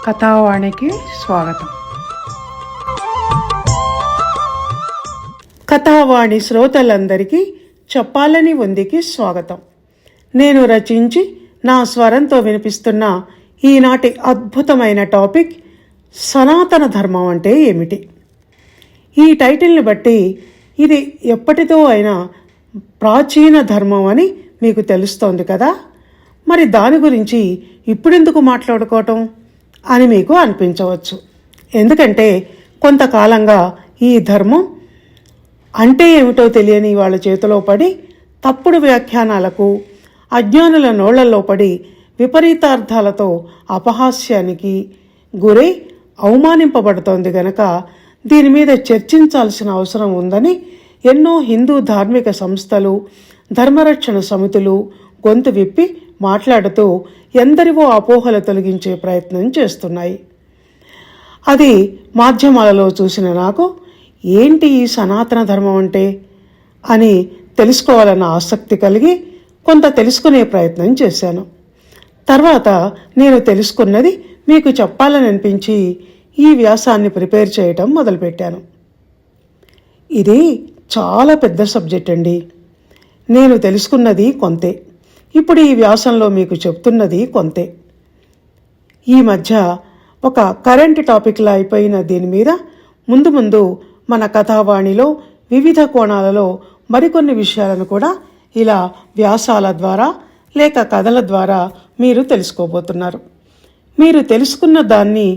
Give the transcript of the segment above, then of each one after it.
కథావాణికి స్వాగతం. కథావాణి శ్రోతలందరికీ చెప్పాలని ఉందికి స్వాగతం. నేను రచించి నా స్వరంతో వినిపిస్తున్న ఈనాటి అద్భుతమైన టాపిక్ సనాతన ధర్మం అంటే ఏమిటి. ఈ టైటిల్ని బట్టి ఇది ఎప్పటిదో అయిన ప్రాచీన ధర్మం అని మీకు తెలుస్తోంది కదా. మరి దాని గురించి ఇప్పుడెందుకు మాట్లాడుకోవటం అని మీకు అనిపించవచ్చు. ఎందుకంటే కొంతకాలంగా ఈ ధర్మం అంటే ఏమిటో తెలియని వాళ్ళ చేతిలో పడి తప్పుడు వ్యాఖ్యానాలకు, అజ్ఞానుల నోళ్లలో పడి విపరీతార్థాలతో అపహాస్యానికి గురై అవమానింపబడుతోంది గనక దీని మీద చర్చించాల్సిన అవసరం ఉందని ఎన్నో హిందూ ధార్మిక సంస్థలు, ధర్మరక్షణ సమితులు గొంతు విప్పి మాట్లాడుతూ ఎందరివో అపోహలు తొలగించే ప్రయత్నం చేస్తున్నాయి. అది మాధ్యమాలలో చూసిన నాకు ఏంటి ఈ సనాతన ధర్మం అంటే అని తెలుసుకోవాలన్న ఆసక్తి కలిగి కొంత తెలుసుకునే ప్రయత్నం చేశాను. తర్వాత నేను తెలుసుకున్నది మీకు చెప్పాలని అనిపించి ఈ వ్యాసాన్ని ప్రిపేర్ చేయటం మొదలుపెట్టాను. ఇది చాలా పెద్ద సబ్జెక్ట్ అండి. నేను తెలుసుకున్నది కొంతే, ఇప్పుడు ఈ వ్యాసంలో మీకు చెప్తున్నది కొంతే. ఈ మధ్య ఒక కరెంట్ టాపిక్లా అయిపోయిన దీని మీద ముందు ముందు మన కథావాణిలో వివిధ కోణాలలో మరికొన్ని విషయాలను కూడా ఇలా వ్యాసాల ద్వారా లేక కథల ద్వారా మీరు తెలుసుకోబోతున్నారు. మీరు తెలుసుకున్న దాన్ని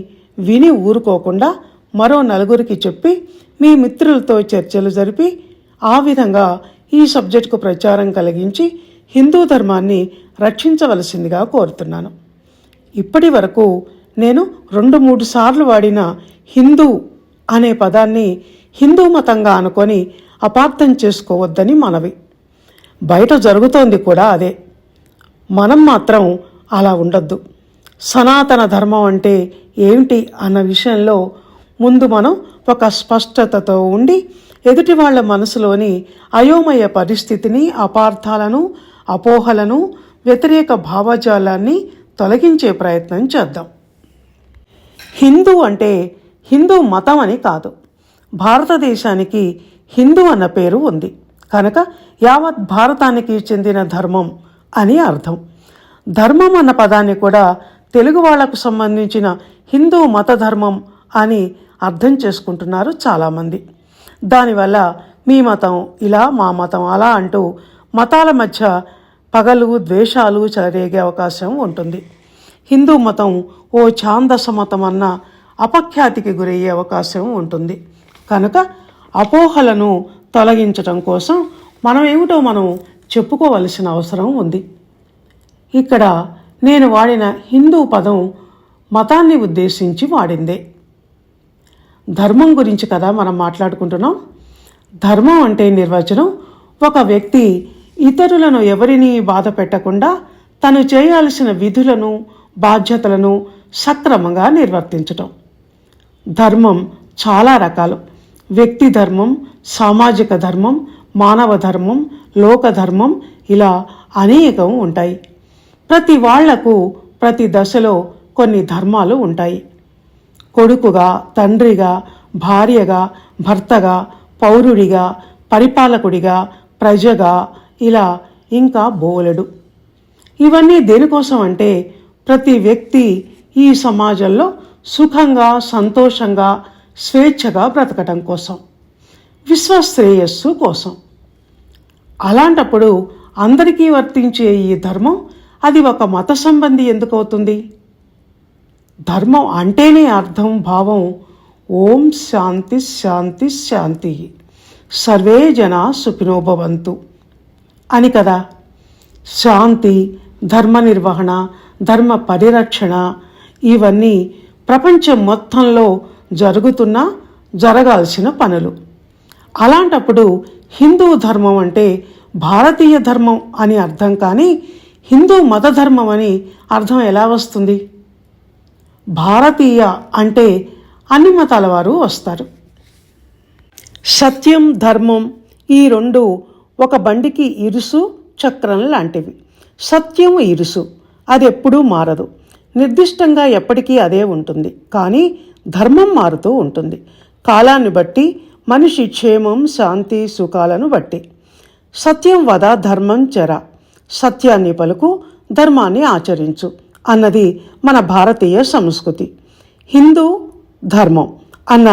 విని ఊరుకోకుండా మరో నలుగురికి చెప్పి మీ మిత్రులతో చర్చలు జరిపి ఆ విధంగా ఈ సబ్జెక్టుకు ప్రచారం కలిగించి హిందూ ధర్మాన్ని రక్షించవలసిందిగా కోరుతున్నాను. ఇప్పటి వరకు నేను 2-3 సార్లు వాడిన హిందూ అనే పదాన్ని హిందూ మతంగా అనుకొని అపార్థం చేసుకోవద్దని మనవి. బయట జరుగుతోంది కూడా అదే. మనం మాత్రం అలా ఉండొద్దు. సనాతన ధర్మం అంటే ఏమిటి అన్న విషయంలో ముందు మనం ఒక స్పష్టతతో ఉండి ఎదుటి వాళ్ళ మనసులోని అయోమయ పరిస్థితిని, అపార్థాలను, అపోహలను, వ్యతిరేక భావజాలాన్ని తొలగించే ప్రయత్నం చేద్దాం. హిందూ అంటే హిందూ మతం అని కాదు. భారతదేశానికి హిందూ అన్న పేరు ఉంది కనుక యావత్ భారతానికి చెందిన ధర్మం అని అర్థం. ధర్మం అన్న పదాన్ని కూడా తెలుగు వాళ్లకు సంబంధించిన హిందూ మత ధర్మం అని అర్థం చేసుకుంటున్నారు చాలామంది. దానివల్ల మీ మతం ఇలా, మా మతం అలా అంటూ మతాల మధ్య పగలు, ద్వేషాలు చెలరేగే అవకాశం ఉంటుంది. హిందూ మతం ఓ ఛాందస మతం అన్న అపఖ్యాతికి గురయ్యే అవకాశం ఉంటుంది. కనుక అపోహలను తొలగించటం కోసం మనం ఏమిటో మనం చెప్పుకోవలసిన అవసరం ఉంది. ఇక్కడ నేను వాడిన హిందూ పదం మతాన్ని ఉద్దేశించి వాడిందే. ధర్మం గురించి కదా మనం మాట్లాడుకుంటున్నాం. ధర్మం అంటే నిర్వచనం ఒక వ్యక్తి ఇతరులను ఎవరినీ బాధ పెట్టకుండా తను చేయాల్సిన విధులను, బాధ్యతలను సక్రమంగా నిర్వర్తించటం. ధర్మం చాలా రకాలు. వ్యక్తి ధర్మం, సామాజిక ధర్మం, మానవ ధర్మం, లోక ధర్మం, ఇలా అనేకం ఉంటాయి. ప్రతి వాళ్లకు ప్రతి దశలో కొన్ని ధర్మాలు ఉంటాయి. కొడుకుగా, తండ్రిగా, భార్యగా, భర్తగా, పౌరుడిగా, పరిపాలకుడిగా, ప్రజగా, ఇలా ఇంకా బోలెడు. ఇవన్నీ దేనికోసం అంటే ప్రతి వ్యక్తి ఈ సమాజంలో సుఖంగా, సంతోషంగా, స్వేచ్ఛగా బ్రతకటం కోసం, విశ్వశ్రేయస్సు కోసం. అలాంటప్పుడు అందరికీ వర్తించే ఈ ధర్మం అది ఒక మత సంబంధి ఎందుకు అవుతుంది? ధర్మం అంటేనే అర్థం, భావం ఓం శాంతి శాంతి శాంతి, సర్వే జనా సుఖినో భవంతు అని కదా. శాంతి, ధర్మ నిర్వహణ, ధర్మ పరిరక్షణ ఇవన్నీ ప్రపంచం మొత్తంలో జరగాల్సిన పనులు. అలాంటప్పుడు హిందూ ధర్మం అంటే భారతీయ ధర్మం అని అర్థం, కానీ హిందూ మత ధర్మం అని అర్థం ఎలా వస్తుంది? భారతీయ అంటే అన్ని మతాల వారు వస్తారు. సత్యం, ధర్మం ఈ రెండు ఒక బండికి ఇరుసు, చక్రం లాంటివి. సత్యం ఇరుసు, అది ఎప్పుడూ మారదు. నిర్దిష్టంగా ఎప్పటికీ అదే ఉంటుంది. కానీ ధర్మం మారుతూ ఉంటుంది, కాలాన్ని బట్టి, మనిషి క్షేమం, శాంతి, సుఖాలను బట్టి. సత్యం వద ధర్మం చర, సత్యాన్ని పలుకు, ధర్మాన్ని ఆచరించు అన్నది మన భారతీయ సంస్కృతి. హిందూ, ధర్మం అన్న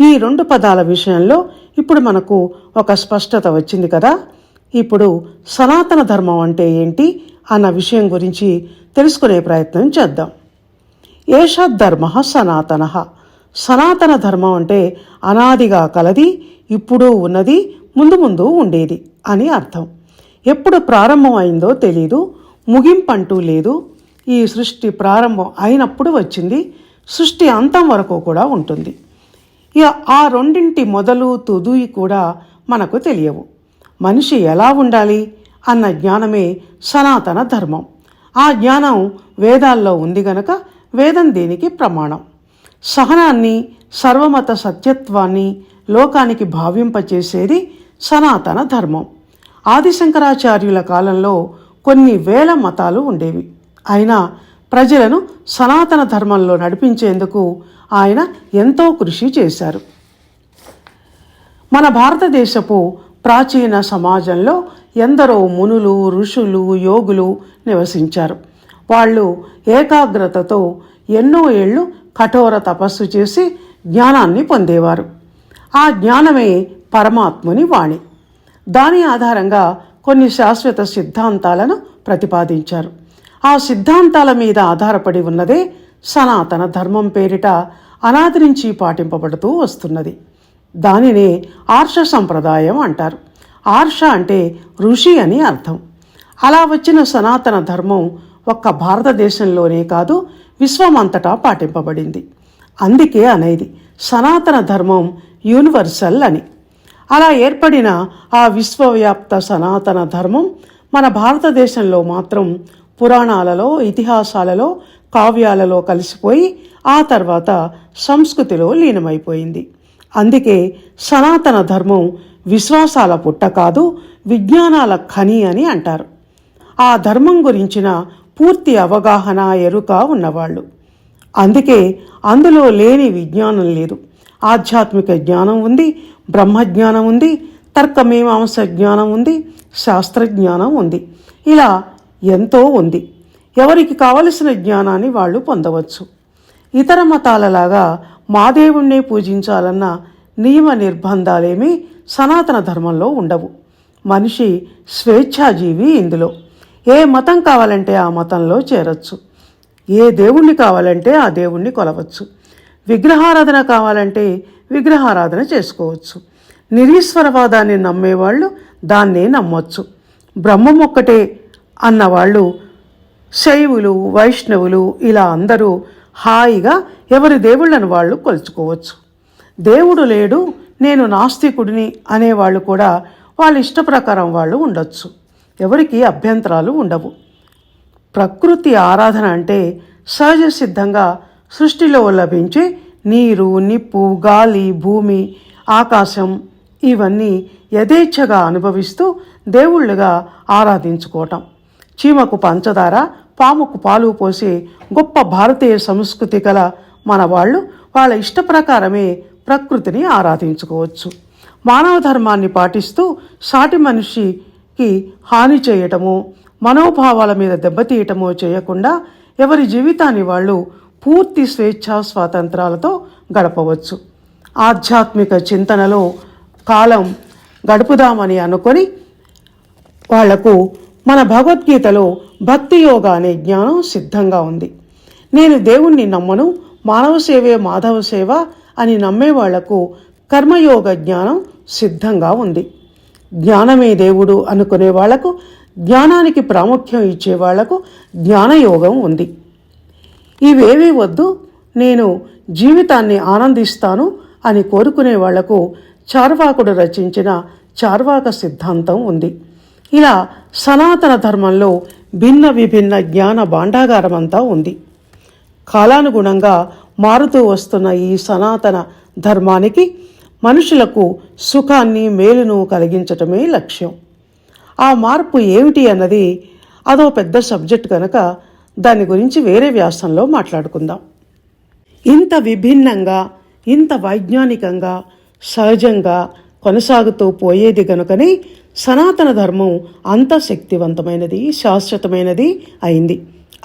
ఈ 2 పదాల విషయంలో ఇప్పుడు మనకు ఒక స్పష్టత వచ్చింది కదా. ఇప్పుడు సనాతన ధర్మం అంటే ఏంటి అన్న విషయం గురించి తెలుసుకునే ప్రయత్నం చేద్దాం. ఏషద్ధర్మ సనాతన. సనాతన ధర్మం అంటే అనాదిగా కలది, ఇప్పుడు ఉన్నది, ముందు ముందు ఉండేది అని అర్థం. ఎప్పుడు ప్రారంభం అయిందో తెలీదు, ముగింపంటూ లేదు. ఈ సృష్టి ప్రారంభం అయినప్పుడు వచ్చింది, సృష్టి అంతం వరకు కూడా ఉంటుంది. ఇక ఆ రెండింటి మొదలు తుది కూడా మనకు తెలియవు. మనిషి ఎలా ఉండాలి అన్న జ్ఞానమే సనాతన ధర్మం. ఆ జ్ఞానం వేదాల్లో ఉంది గనక వేదం దీనికి ప్రమాణం. సహనాన్ని, సర్వమత సత్యత్వాన్ని లోకానికి భావింపచేసేది సనాతన ధర్మం. ఆదిశంకరాచార్యుల కాలంలో కొన్ని వేల మతాలు ఉండేవి. అయినా ప్రజలను సనాతన ధర్మంలో నడిపించేందుకు ఆయన ఎంతో కృషి చేశారు. మన భారతదేశపు ప్రాచీన సమాజంలో ఎందరో మునులు, ఋషులు, యోగులు నివసించారు. వాళ్ళు ఏకాగ్రతతో ఎన్నో ఏళ్ళు కఠోర తపస్సు చేసి జ్ఞానాన్ని పొందేవారు. ఆ జ్ఞానమే పరమాత్ముని వాణి. దాని ఆధారంగా కొన్ని శాశ్వత సిద్ధాంతాలను ప్రతిపాదించారు. ఆ సిద్ధాంతాల మీద ఆధారపడి ఉన్నదే సనాతన ధర్మం పేరిట అనాది నుంచి పాటింపబడుతూ వస్తున్నది. దానినే ఆర్ష సంప్రదాయం అంటారు. ఆర్ష అంటే ఋషి అని అర్థం. అలా వచ్చిన సనాతన ధర్మం ఒక్క భారతదేశంలోనే కాదు, విశ్వమంతటా పాటింపబడింది. అందుకే అనేది సనాతన ధర్మం యూనివర్సల్ అని. అలా ఏర్పడిన ఆ విశ్వవ్యాప్త సనాతన ధర్మం మన భారతదేశంలో మాత్రం పురాణాలలో, ఇతిహాసాలలో, కావ్యాలలో కలిసిపోయి ఆ తర్వాత సంస్కృతిలో లీనమైపోయింది. అందుకే సనాతన ధర్మం విశ్వాసాల పుట్ట కాదు, విజ్ఞానాల ఖని అని అంటారు. ఆ ధర్మం గురించిన పూర్తి అవగాహన, ఎరుక ఉన్నవాళ్ళు. అందుకే అందులో లేని విజ్ఞానం లేదు. ఆధ్యాత్మిక జ్ఞానం ఉంది, బ్రహ్మజ్ఞానం ఉంది, తర్కమీమాంస జ్ఞానం ఉంది, శాస్త్రజ్ఞానం ఉంది. ఇలా ఎంతో ఉంది. ఎవరికి కావలసిన జ్ఞానాన్ని వాళ్ళు పొందవచ్చు. ఇతర మతాలలాగా మా దేవుణ్ణే పూజించాలన్న నియమ నిర్బంధాలేమీ సనాతన ధర్మంలో ఉండవు. మనిషి స్వేచ్ఛాజీవి. ఇందులో ఏ మతం కావాలంటే ఆ మతంలో చేరొచ్చు, ఏ దేవుణ్ణి కావాలంటే ఆ దేవుణ్ణి కొలవచ్చు, విగ్రహారాధన కావాలంటే విగ్రహారాధన చేసుకోవచ్చు. నిరీశ్వరవాదాన్ని నమ్మేవాళ్ళు దాన్నే నమ్మొచ్చు. బ్రహ్మం ఒక్కటే అన్నవాళ్ళు శైవులు, వైష్ణవులు ఇలా అందరూ హాయిగా ఎవరి దేవుళ్లను వాళ్ళు కొలుచుకోవచ్చు. దేవుడు లేడు, నేను నాస్తికుడిని అనేవాళ్ళు కూడా వాళ్ళ ఇష్ట ప్రకారం వాళ్ళు ఉండొచ్చు. ఎవరికి అభ్యంతరాలు ఉండవు. ప్రకృతి ఆరాధన అంటే సహజ సిద్ధంగా సృష్టిలో లభించే నీరు, నిప్పు, గాలి, భూమి, ఆకాశం ఇవన్నీ యథేచ్ఛగా అనుభవిస్తూ దేవుళ్ళుగా ఆరాధించుకోవటం. చీమకు పంచదార, పాముకు పాలు పోసే గొప్ప భారతీయ సంస్కృతి గల మన వాళ్ళు వాళ్ళ ఇష్ట ప్రకారమే ప్రకృతిని ఆరాధించుకోవచ్చు. మానవ ధర్మాన్ని పాటిస్తూ సాటి మనిషికి హాని చేయటమో, మనోభావాల మీద దెబ్బతీయటమో చేయకుండా ఎవరి జీవితాన్ని వాళ్ళు పూర్తి స్వేచ్ఛా స్వాతంత్రాలతో గడపవచ్చు. ఆధ్యాత్మిక చింతనలో కాలం గడుపుదామని అనుకొని వాళ్లకు మన భగవద్గీతలో భక్తి యోగ అనే జ్ఞానం సిద్ధంగా ఉంది. నేను దేవుణ్ణి నమ్మను, మానవ సేవే మాధవ సేవ అని నమ్మే వాళ్లకు కర్మయోగ జ్ఞానం సిద్ధంగా ఉంది. జ్ఞానమే దేవుడు అనుకునే వాళ్లకు, జ్ఞానానికి ప్రాముఖ్యం ఇచ్చే వాళ్లకు జ్ఞానయోగం ఉంది. ఇవేవీ వద్దు, నేను జీవితాన్ని ఆనందిస్తాను అని కోరుకునే వాళ్లకు చార్వాకుడు రచించిన చార్వాక సిద్ధాంతం ఉంది. ఇలా సనాతన ధర్మంలో భిన్న విభిన్న జ్ఞాన భాండాగారమంతా ఉంది. కాలానుగుణంగా మారుతూ వస్తున్న ఈ సనాతన ధర్మానికి మనుషులకు సుఖాన్ని, మేలును కలిగించటమే లక్ష్యం. ఆ మార్పు ఏమిటి అన్నది అదో పెద్ద సబ్జెక్ట్ కనుక దాని గురించి వేరే వ్యాసంలో మాట్లాడుకుందాం. ఇంత విభిన్నంగా, ఇంత వైజ్ఞానికంగా, సహజంగా కొనసాగుతూ పోయేది గనుకనే సనాతన ధర్మం అంత శక్తివంతమైనది, శాశ్వతమైనది అయింది.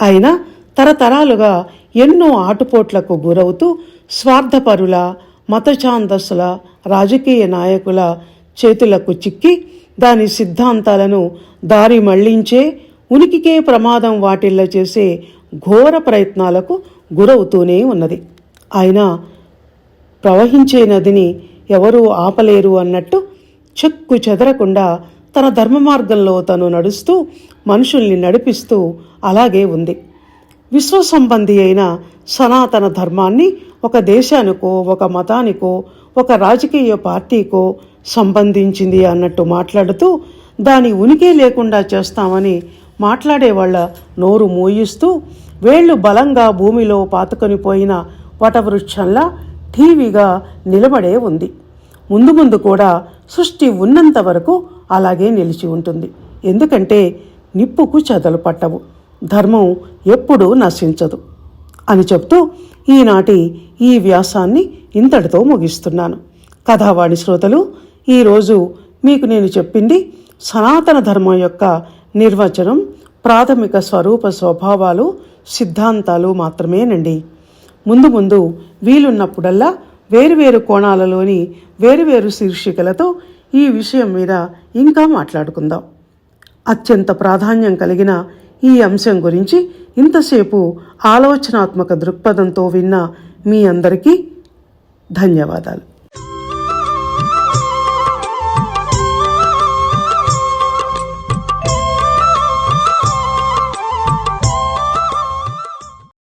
అయినా తరతరాలుగా ఎన్నో ఆటుపోట్లకు గురవుతూ స్వార్థపరుల, మతఛాందస్సుల, రాజకీయ నాయకుల చేతులకు చిక్కి దాని సిద్ధాంతాలను దారి మళ్లించే, ఉనికికే ప్రమాదం వాటిల్ల చేసే ఘోర ప్రయత్నాలకు గురవుతూనే ఉన్నది. అయినా ప్రవహించే నదిని ఎవరూ ఆపలేరు అన్నట్టు చెక్కు చెదరకుండా తన ధర్మ మార్గంలో తను నడుస్తూ మనుషుల్ని నడిపిస్తూ అలాగే ఉంది. విశ్వసంబంధి అయిన సనాతన ధర్మాన్ని ఒక దేశానికో, ఒక మతానికో, ఒక రాజకీయ పార్టీకో సంబంధించింది అన్నట్టు మాట్లాడుతూ దాని ఉనికి లేకుండా చేస్తామని మాట్లాడే వాళ్ళ నోరు మూయిస్తూ వేళ్లు బలంగా భూమిలో పాతుకొని పోయిన వటవృక్షంలా ఠీవిగా నిలబడే ఉంది. ముందు ముందు కూడా సృష్టి ఉన్నంత వరకు అలాగే నిలిచి ఉంటుంది. ఎందుకంటే నిప్పుకు చెదలు పట్టవు, ధర్మం ఎప్పుడూ నశించదు అని చెప్తూ ఈనాటి ఈ వ్యాసాన్ని ఇంతటితో ముగిస్తున్నాను. కథావాణి శ్రోతలు, ఈరోజు మీకు నేను చెప్పింది సనాతన ధర్మం యొక్క నిర్వచనం, ప్రాథమిక స్వరూప స్వభావాలు, సిద్ధాంతాలు మాత్రమేనండి. ముందు ముందు వీలున్నప్పుడల్లా వేరువేరు కోణాలలోని వేరువేరు శీర్షికలతో ఈ విషయం మీద ఇంకా మాట్లాడుకుందాం. అత్యంత ప్రాధాన్యం కలిగిన ఈ అంశం గురించి ఇంతసేపు ఆలోచనాత్మక దృక్పథంతో విన్న మీ అందరికీ ధన్యవాదాలు.